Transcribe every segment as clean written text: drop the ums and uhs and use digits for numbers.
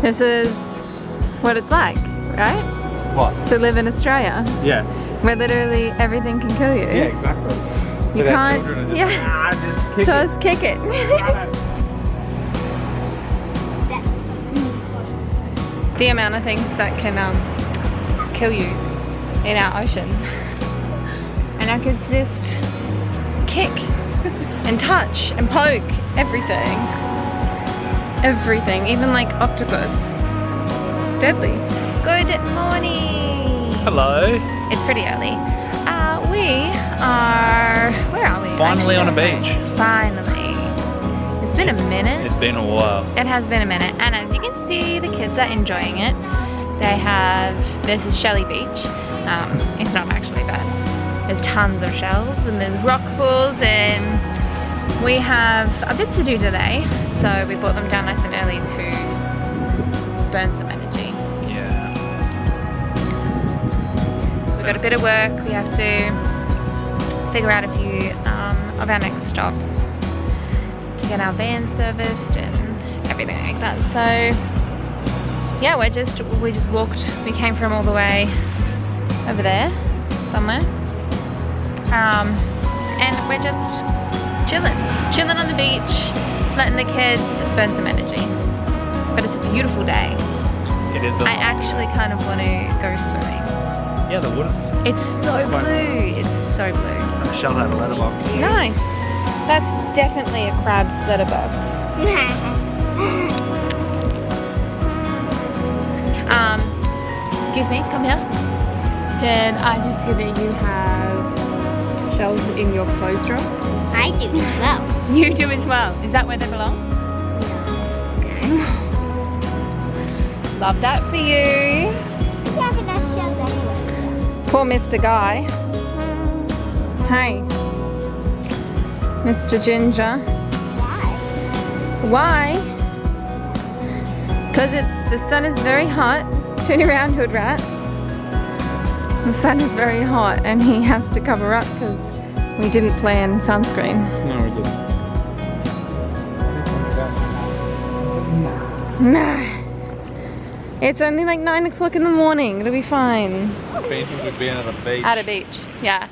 This is what it's like, right? What? To live in Australia. Yeah. Where literally everything can kill you. Yeah, exactly. You With our can't. children and Yeah. just kick it. Just kick it. The amount of things that can kill you in our ocean, and our kids just kick and touch and poke everything, even like octopus. Deadly. Good morning. Hello. It's pretty early. Where are we? Finally on a beach. Finally. It's been a minute. It's been a while. It has been a minute, and as you can see, the kids are enjoying it. This is Shelley Beach. It's not actually bad. There's tons of shells and there's rock pools, and we have a bit to do today, so we brought them down nice and early to burn some energy. Yeah. So we've got a bit of work. We have to figure out a few of our next stops to get our van serviced and everything like that. So yeah, we just walked. We came from all the way over there somewhere, and we're just chilling on the beach, letting the kids burn some energy. But it's a beautiful day. It is. I actually kind of want to go swimming. Yeah, the water's. It's so blue. It's so blue. Shell had a letterbox. Nice. That's definitely a crab's letterbox. Excuse me, come here. Can I just hear that you have shells in your clothes drawer? I do as well. You do as well. Is that where they belong? Love that for you. We have enough shells anyway. Poor Mr. Guy. Hey, Mr. Ginger. Why? Because the sun is very hot. Turn around, hood rat. The sun is very hot and he has to cover up because we didn't plan sunscreen. No, we didn't. Nah. It's only like 9 o'clock in the morning. It'll be fine. Beaches would be at a beach. At a beach, yeah.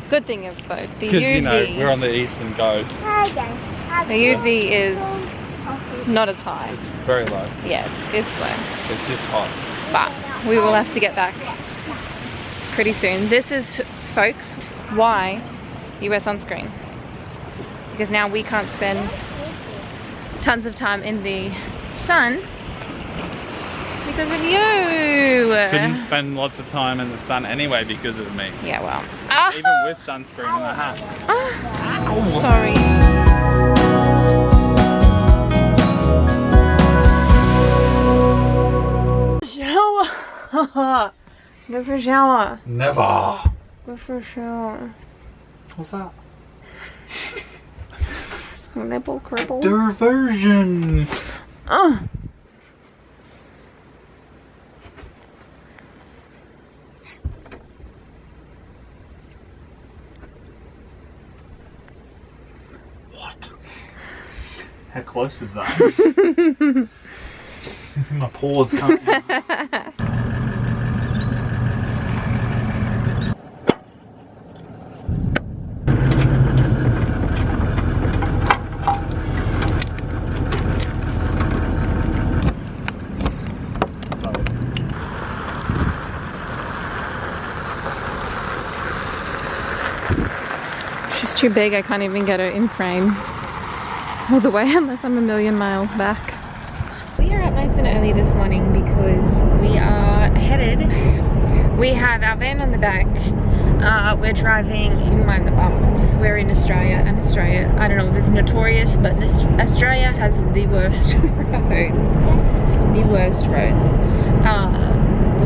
Good thing is though, the Because UV. you know, we're on the eastern coast. The UV is not as high. It's very low. Yeah, it's low. It's just hot. But we will have to get back pretty soon. This is, folks, why you wear sunscreen. Because now we can't spend tons of time in the sun because of you. Couldn't spend lots of time in the sun anyway because of me. Yeah, well. Even with sunscreen and a hat. Sorry. Shower. Go for a shower. Never. Go for a shower. What's that? Nipple cripple. Diversion. What? How close is that? It's in my paws, can't you? She's too big, I can't even get her in frame all the way unless I'm a million miles back. We are up nice and early this morning because we are headed. We have our van on the back. We're driving, you mind the bumps. We're in Australia, and Australia, I don't know if it's notorious, but Australia has the worst roads. The worst roads.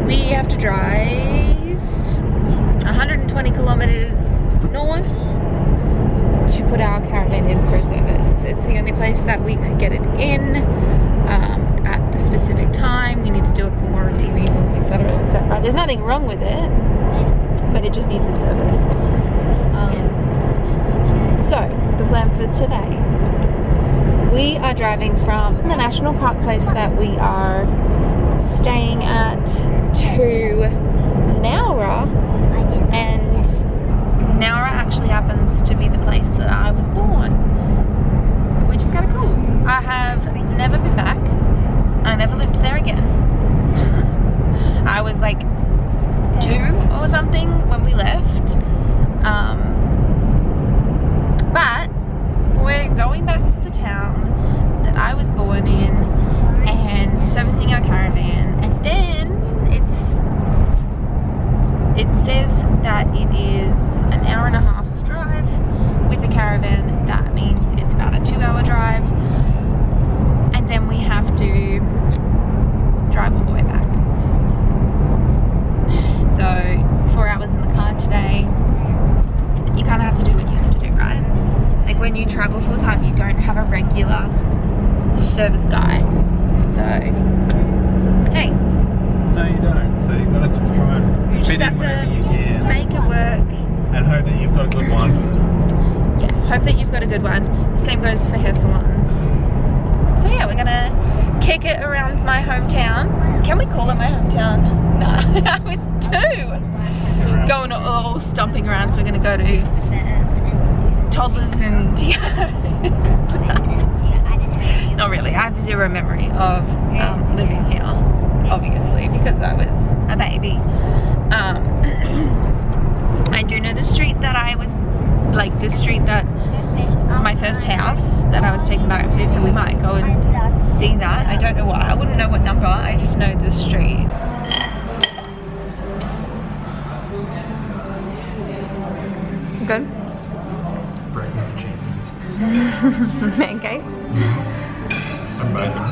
We have to drive 120 kilometers north to put our caravan in for a service. It's the only place that we could get it in at the specific time. We need to do it for warranty reasons, etc, etc. There's nothing wrong with it, but it just needs a service. So the plan for today We are driving from the national park place that we are staying at to Nowra, and Nowra actually happens to be the place that I was born, which is kind of cool. I have never been back. I never lived there again. I was like 2 or something when we left, but we're going back to the town that I was born in and servicing our caravan, and then it says that it is an hour and a half's drive with a caravan. That means it's about a 2-hour drive, and then we have to drive all the way back. So 4 hours in the car today. You kind of have to do what you have to do, right? Like when you travel full time, you don't have a regular service guy. So, hey. No, you don't. So you've got to just try and You fit just in have wherever to you can. make it work. And hope that you've got a good one. Yeah, hope that you've got a good one. Same goes for hair salons. So yeah, we're gonna kick it around my hometown. Can we call it my hometown? Nah, I was 2. Going all stomping around, so we're gonna go to toddlers and not really. I have zero memory of living here, obviously, because I was a baby. I do know the street that I was, like the street that my first house that I was taken back to, so we might go and see that. I don't know why. I wouldn't know what number. I just know the street. Good. Breakfast champions. Pancakes. And bacon.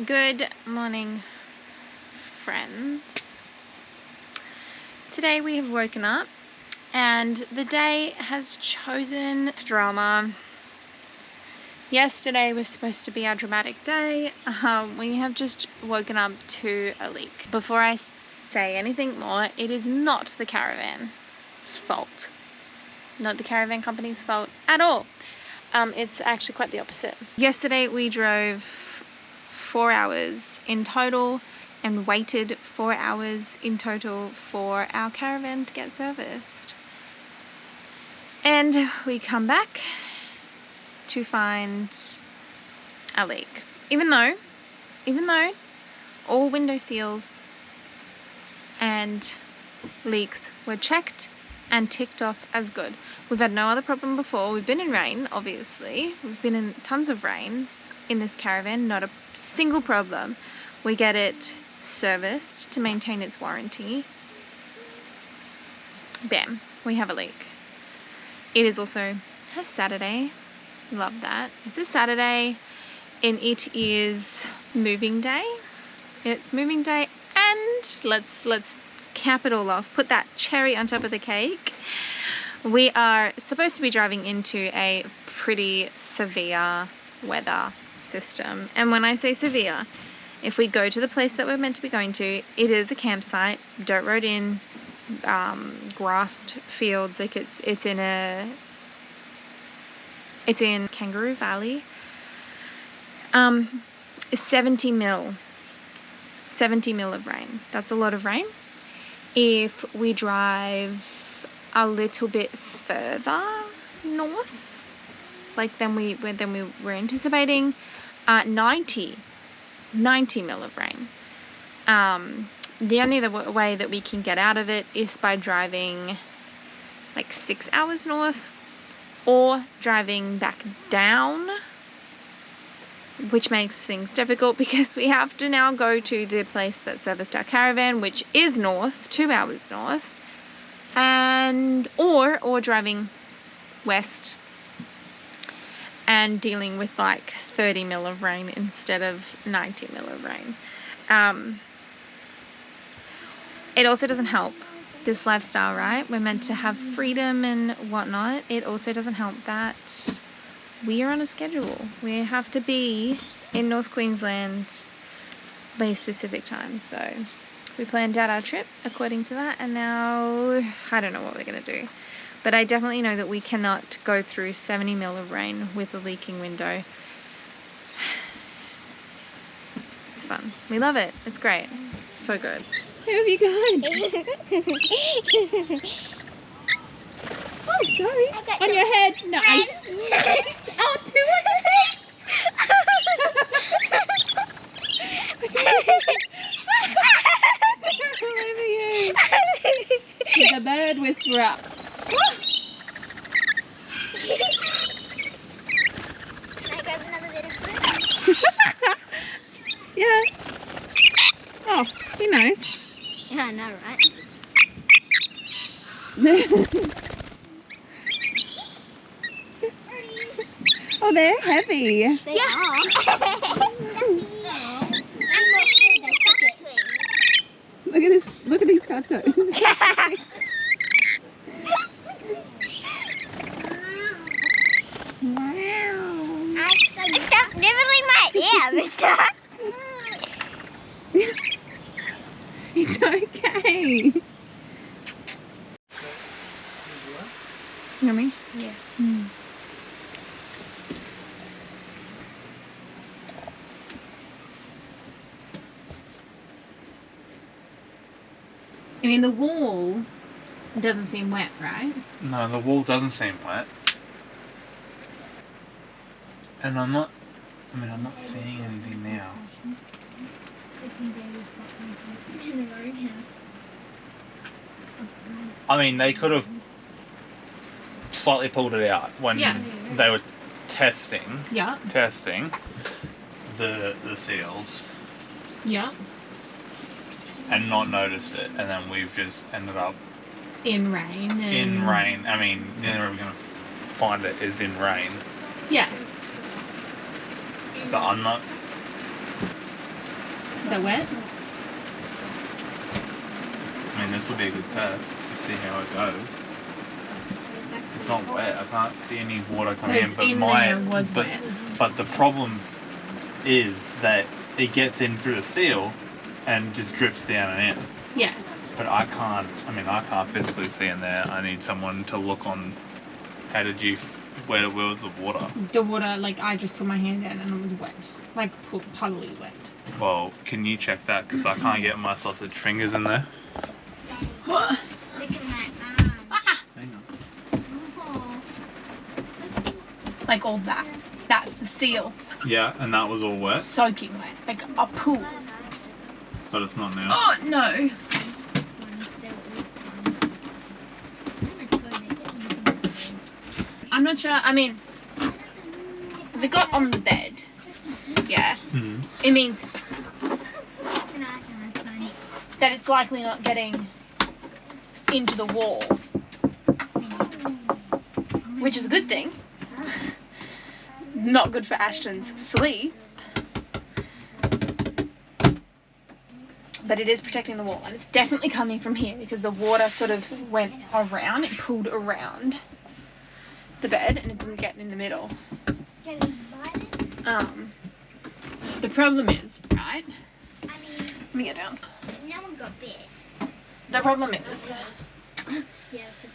Good morning, friends. Today we have woken up and the day has chosen drama. Yesterday was supposed to be our dramatic day. We have just woken up to a leak. Before I say anything more, it is not the caravan's fault. Not the caravan company's fault at all. It's actually quite the opposite. Yesterday we drove 4 hours in total and waited 4 hours in total for our caravan to get serviced. And we come back to find a leak. Even though all window seals and leaks were checked and ticked off as good. We've had no other problem before. We've been in rain, obviously. We've been in tons of rain in this caravan, not a single problem. We get it serviced to maintain its warranty. Bam, we have a leak. It is also a Saturday. Love that. It's a Saturday and it is moving day. It's moving day, and let's cap it all off. Put that cherry on top of the cake. We are supposed to be driving into a pretty severe weather system. And when I say severe, if we go to the place that we're meant to be going to, it is a campsite, dirt road in, grassed fields. Like it's in Kangaroo Valley. 70 mil of rain. That's a lot of rain. If we drive a little bit further north, like than we were anticipating, 90 mil of rain. The only other way that we can get out of it is by driving like 6 hours north or driving back down, which makes things difficult because we have to now go to the place that serviced our caravan, which is north, 2 hours north, and or driving west and dealing with like 30 mil of rain instead of 90 mil of rain. It also doesn't help this lifestyle, right? We're meant to have freedom and whatnot. It also doesn't help that we are on a schedule. We have to be in North Queensland by a specific time. So We planned out our trip according to that, and now I don't know what we're going to do. But I definitely know that we cannot go through 70 mil of rain with a leaking window. It's fun. We love it. It's great. It's so good. Who have you got? Oh, sorry. On your head. Nice. Nice. Oh, two on your head. Olivia. She's a bird whisperer. Can I grab another bit of fruit? Yeah. Oh, be nice. Yeah, I know, right? Oh, they're heavy. They are. Look at this. Look at these photos. Wow. Stop nibbling my ear, mister. It's okay. Yummy? Yeah. Mm. I mean, the wall doesn't seem wet, right? No, the wall doesn't seem wet. And I'm not seeing anything now. I mean, they could have slightly pulled it out when they were testing Yeah. the seals Yeah. and not noticed it, and then we've just ended up In rain. And... in rain. I mean, the only way we're gonna find it is in rain. Yeah. But I'm not. Is that wet? I mean, this will be a good test to see how it goes. It's not wet. I can't see any water coming in, but there was wet. But the problem is that it gets in through the seal and just drips down and in. Yeah. But I can't physically see in there. I need someone to look on where was the water. The water, like, I just put my hand down and it was wet. Like, puddly wet. Well, can you check that? Because I can't get my sausage fingers in there. What? Look at my arm. Hang on. Oh. Like all that. That's the seal. Yeah, and that was all wet, Soaking wet. Like a pool. but it's not now. Oh, no. This one, because they're all I'm not sure. I mean, if it got on the bed, yeah, Mm-hmm. it means Can I that it's likely not getting into the wall, which is a good thing. Not good for Ashton's sleep, but it is protecting the wall, and it's definitely coming from here because the water sort of went around, it pulled around the bed and it didn't get in the middle. The problem is, right? I mean, Let me get down. no one got bit. The problem is, Yeah, so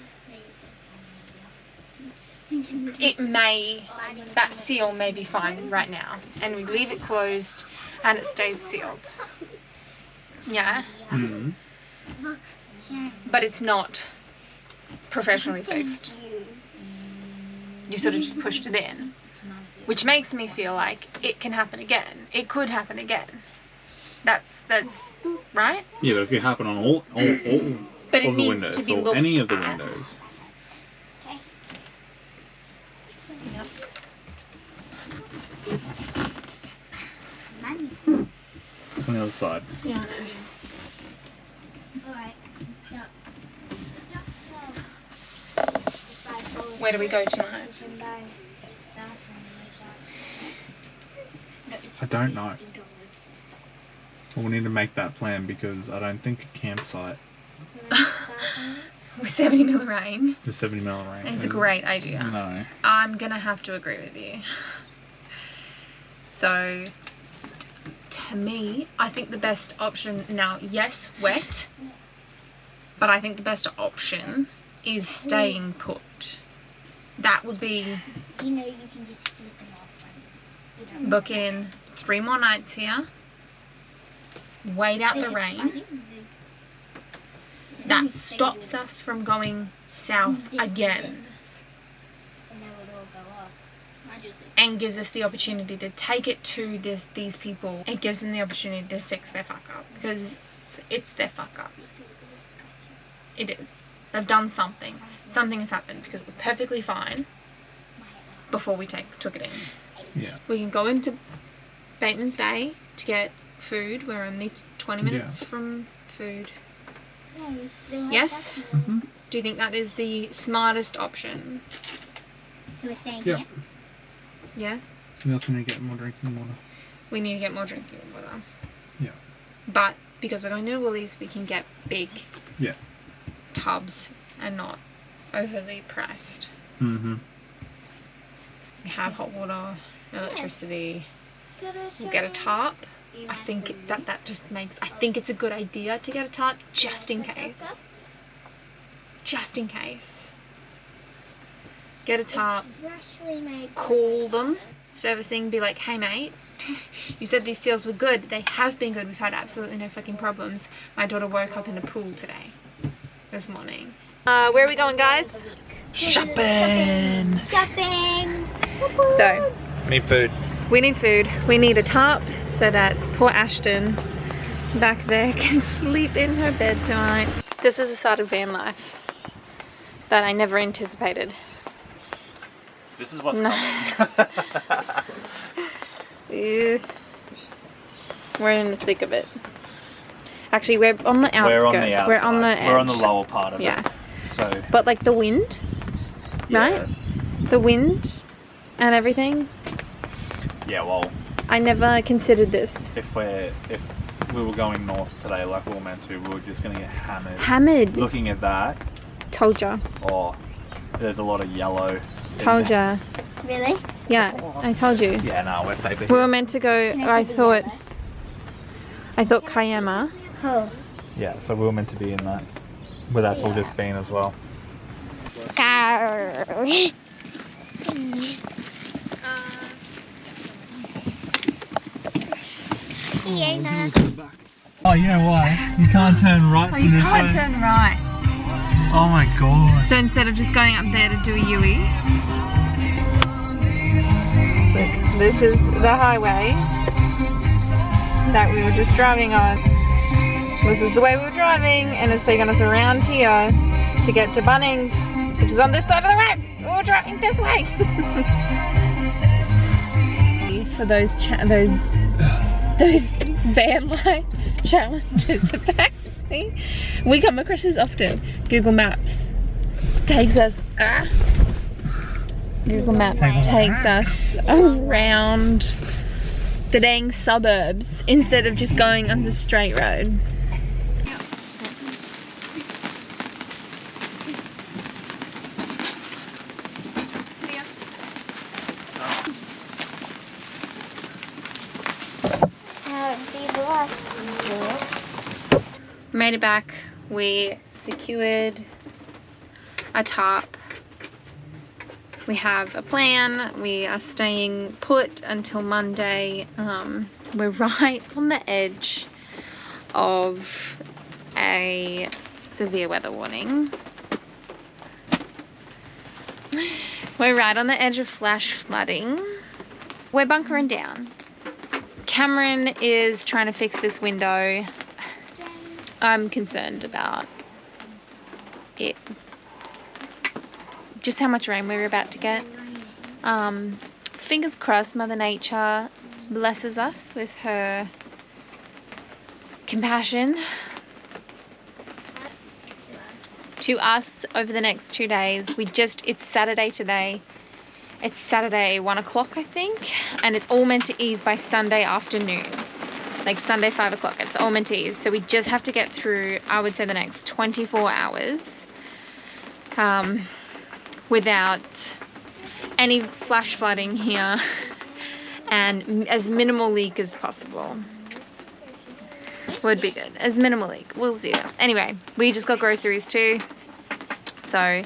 that seal may be fine right now, and we leave it closed and it stays sealed. Yeah, Mm-hmm. Look, yeah. but it's not professionally fixed. You sort of just pushed it in, which makes me feel like it can happen again. It could happen again. That's right. Yeah, but it could happen on all But of it the needs windows, to be or looked any of the at. windows. Money. On the other side. Yeah. Alright. Where do we go tonight? I don't know. We'll need to make that plan because I don't think a campsite With 70 mil rain, with 70 mil rain it's a great idea. No. I'm gonna have to agree with you. So to me, I think the best option now, yes, wet, but I think the best option is staying put. That would be You know, you can just flip them off. You don't book in 3 more nights here, wait out the rain. That stops us from going south again And then it'll all go off. I just and gives us the opportunity to take it to these people. It gives them the opportunity to fix their fuck up, because it's their fuck up. It is. They've done something. Something has happened, because it was perfectly fine before we took it in. Yeah. We can go into Batemans Bay to get food. We're only 20 minutes from food. Yes? Do you think that is the smartest option? So we're staying Yeah. here? Yeah? We also need to get more drinking water. We need to get more drinking water. Yeah. But because we're going to Woolies, we can get big tubs and not overly priced. Mm-hmm. We have hot water, electricity. We'll get a tarp. I think that just makes, I think it's a good idea to get a tarp just in case. Just in case. Get a tarp, call them, servicing, be like, hey mate, you said these seals were good. They have been good. We've had absolutely no fucking problems. My daughter woke up in a pool today, this morning. Where are we going, guys? Shopping! Shopping! So, Need food. we need food. We need a tarp so that poor Ashton back there can sleep in her bed tonight. This is a side of van life that I never anticipated. This is what's No. coming. We're in the thick of it. Actually, we're on the outskirts. We're on the edge. We're on the lower part of Yeah. it. So, But like the wind, right? The wind and everything. Yeah, well, I never considered this. if we were going north today like we were meant to, we were just going to get hammered. Hammered. Looking at that, Told ya. there's a lot of yellow. in Told there. ya. Really? Yeah, I told you. Yeah, no, we're safe. We were meant to go, I thought Kayama. Oh. Yeah, so we were meant to be in that. Where that's all just been as well. Oh, you know why? You can't turn right from this way. turn right. Oh my god. So instead of just going up there to do a Yui, look, this is the highway that we were just driving on. This is the way we were driving, and it's taking us around here to get to Bunnings, which is on this side of the road. We were driving this way. For those van life challenges, apparently we come across this often. Google Maps takes us Google Maps takes us around the dang suburbs instead of just going on the straight road. Made it back. We secured a tarp. We have a plan. We are staying put until Monday. We're right on the edge of a severe weather warning. We're right on the edge of flash flooding. We're bunkering down. Cameron is trying to fix this window. I'm concerned about it. Just how much rain we're about to get. Fingers crossed Mother Nature blesses us with her compassion to us over the next 2 days. It's Saturday today. It's Saturday 1 o'clock, I think, and it's all meant to ease by Sunday afternoon. Like Sunday 5 o'clock, it's all meant to ease. So we just have to get through, I would say, the next 24 hours without any flash flooding here and as minimal leak as possible. would be good. As minimal leak. We'll see. Anyway, we just got groceries too. So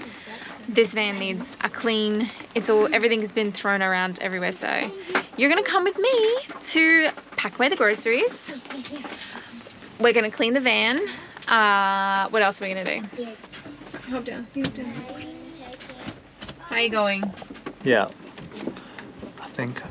this van needs a clean. Everything's been thrown around everywhere. So you're gonna come with me to pack away the groceries. We're gonna clean the van. What else are we gonna do? Hold down. How are you going? Yeah. I think.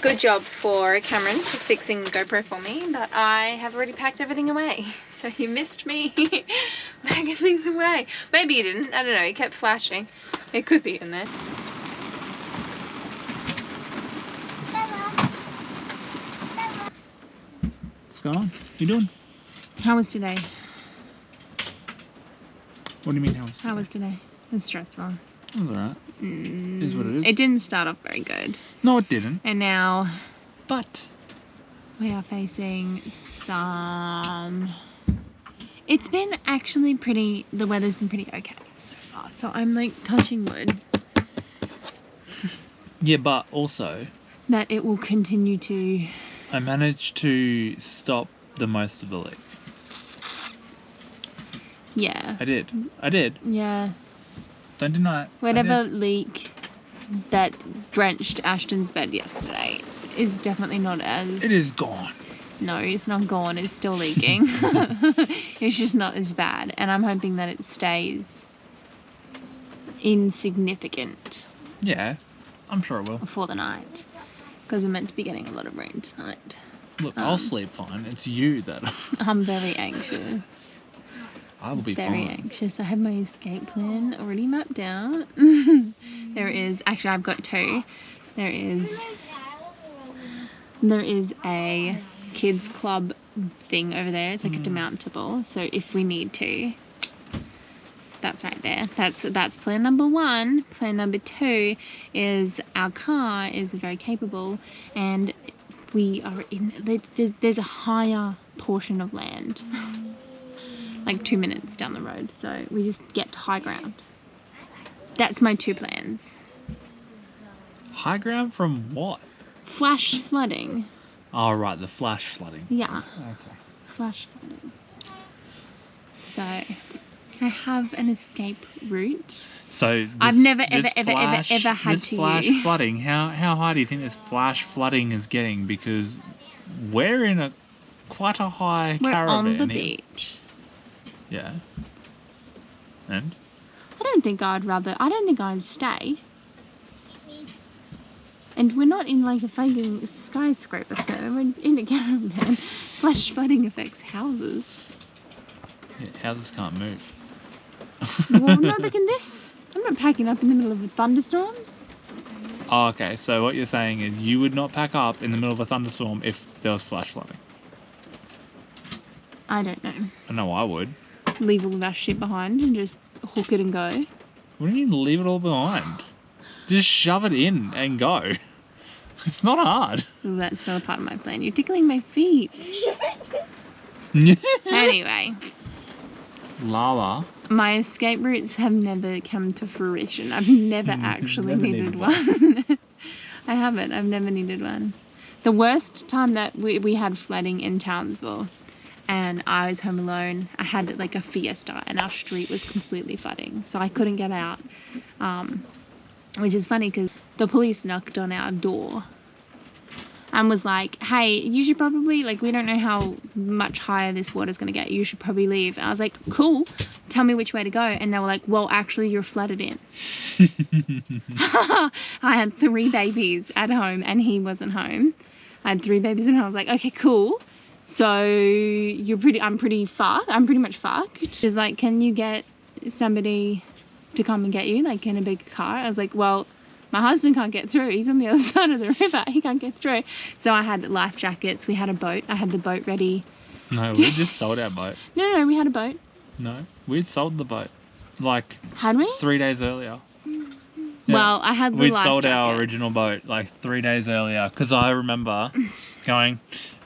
Good job for Cameron for fixing the GoPro for me, but I have already packed everything away. So you missed me packing things away. Maybe you didn't. I don't know. It kept flashing. It could be in there. What's going on? What you doing? How was today? What do you mean How was today? It was stressful. It was alright. Is what it is. It didn't start off very good. No, it didn't. And now But we are facing some... It's been actually the weather's been pretty okay so far. So I'm like touching wood yeah, but also that it will continue to... I managed to stop the most of the leak. Yeah. I did. Yeah. Don't deny it. Whatever leak that drenched Ashton's bed yesterday is definitely not as... It is gone. No, it's not gone. It's still leaking. It's just not as bad. And I'm hoping that it stays insignificant. Yeah, I'm sure it will. For the night. Because we're meant to be getting a lot of rain tonight. Look, I'll sleep fine. It's you that... I'm very anxious. I will be Very fine. anxious. I have my escape plan already mapped out. There is... Actually, I've got two. There is a kids club thing over there. It's like a demountable. So if we need to... That's right there. That's plan number one. Plan number two is our car is very capable, and we are in. There's a higher portion of land, like 2 minutes down the road. So we just get to high ground. That's my two plans. High ground from what? Flash flooding. Oh, right, the flash flooding. Yeah. Okay. Flash flooding. So I have an escape route. So I've never ever had this to flash use. flooding. How high do you think this flash flooding is getting? Because we're in quite a high We're caravan on the here. beach. Yeah. And I don't think I'd stay. And we're not in like a fucking skyscraper, so we're in a caravan. Flash flooding affects houses. yeah, houses can't move. Well, no, look in this. I'm not packing up in the middle of a thunderstorm. Oh, okay, so what you're saying is you would not pack up in the middle of a thunderstorm if there was flash flooding. I don't know. I know I would. Leave all that shit behind and just hook it and go. What do you mean leave it all behind? Just shove it in and go. It's not hard. Well, that's not a part of my plan. You're tickling my feet. Anyway. Lala. My escape routes have never come to fruition. I've never actually never needed one. I haven't. I've never needed one. The worst time that we had flooding in Townsville and I was home alone, I had like a fiesta and our street was completely flooding. So I couldn't get out. Which is funny because the police knocked on our door and was like, hey, you should probably, like, we don't know how much higher this water's going to get. You should probably leave. And I was like, cool. Tell me which way to go. And they were like, well, actually, you're flooded in. I had 3 babies at home and he wasn't home. I had 3 babies and I was like, okay, cool. So I'm pretty much fucked. She's like, can you get somebody to come and get you, like in a big car? I was like, well, my husband can't get through. He's on the other side of the river. He can't get through. So I had life jackets. We had a boat. I had the boat ready. No, we just sold our boat. No, we had a boat. No, we'd sold the boat. Like, had we? 3 days earlier. Yeah. Well, I had the We'd life sold jackets. our original boat like 3 days earlier. Because I remember going,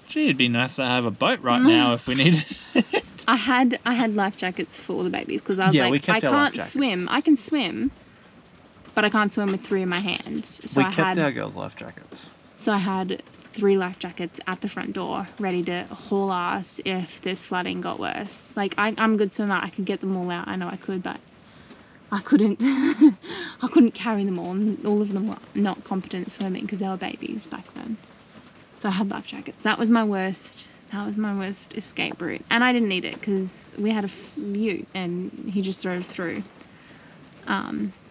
gee, it'd be nice to have a boat right now if we needed it. I had life jackets for all the babies because I was Yeah, we like, I kept our life can't jackets. swim. I can swim, but I can't swim with 3 in my hands. So We I kept had our girls' life jackets. So I had 3 life jackets at the front door ready to haul ass if this flooding got worse. Like, I'm a good swimmer. I could get them all out. I know I could, but I couldn't. I couldn't carry them all. And all of them were not competent swimming because they were babies back then. So I had life jackets. That was my worst escape route. And I didn't need it because we had a ute and he just drove through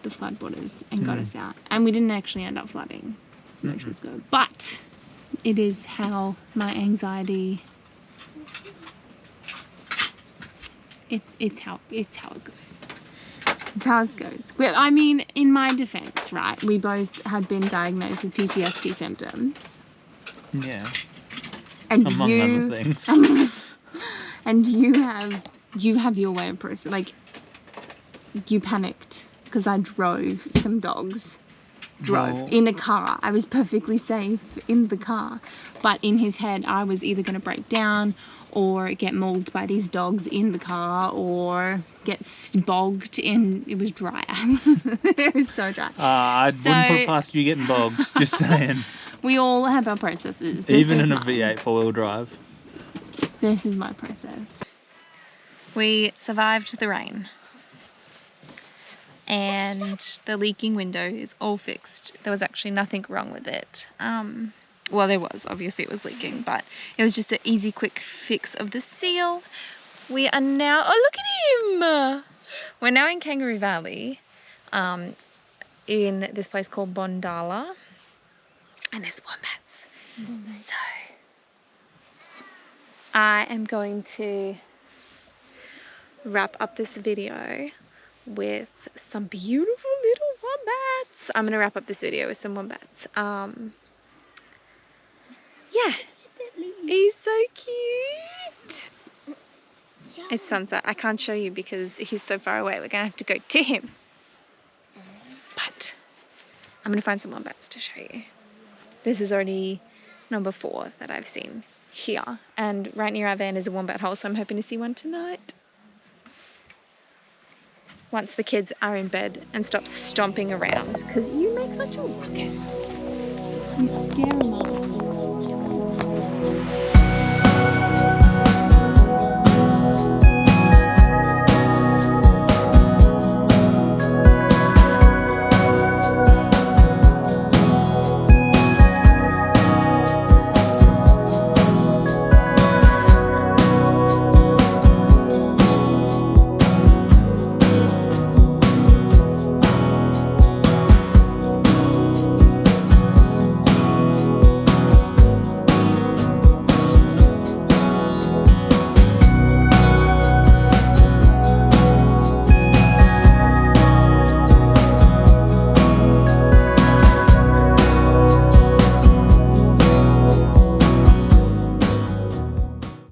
the floodwaters and got us out. And we didn't actually end up flooding, which was good. But it is how my anxiety, it's how it goes. It's how it goes. Well, I mean, in my defense, right, we both had been diagnosed with PTSD symptoms. Yeah. And among other things. And you have your way of processing. Like, you panicked because I drove some dogs. In a car. I was perfectly safe in the car, but in his head I was either going to break down or get mauled by these dogs in the car or get bogged in. It was dry. It was so dry. I wouldn't put past you getting bogged, just saying. We all have our processes. Even in a V8 4-wheel drive. This is my process. We survived the rain. And the leaking window is all fixed. There was actually nothing wrong with it. Well, there was. Obviously, it was leaking, but it was just an easy, quick fix of the seal. We are now... Oh, look at him! We're now in Kangaroo Valley, in this place called Bondala. And there's wombats. So, I am going to wrap up this video with some beautiful little wombats. I'm gonna wrap up this video with some wombats. Yeah, he's so cute. It's sunset. I can't show you because he's so far away. We're gonna have to go to him. But I'm gonna find some wombats to show you. This is already number 4 that I've seen here, and right near our van is a wombat hole, so I'm hoping to see one tonight. Once the kids are in bed and stop stomping around, because you make such a ruckus. You scare them off.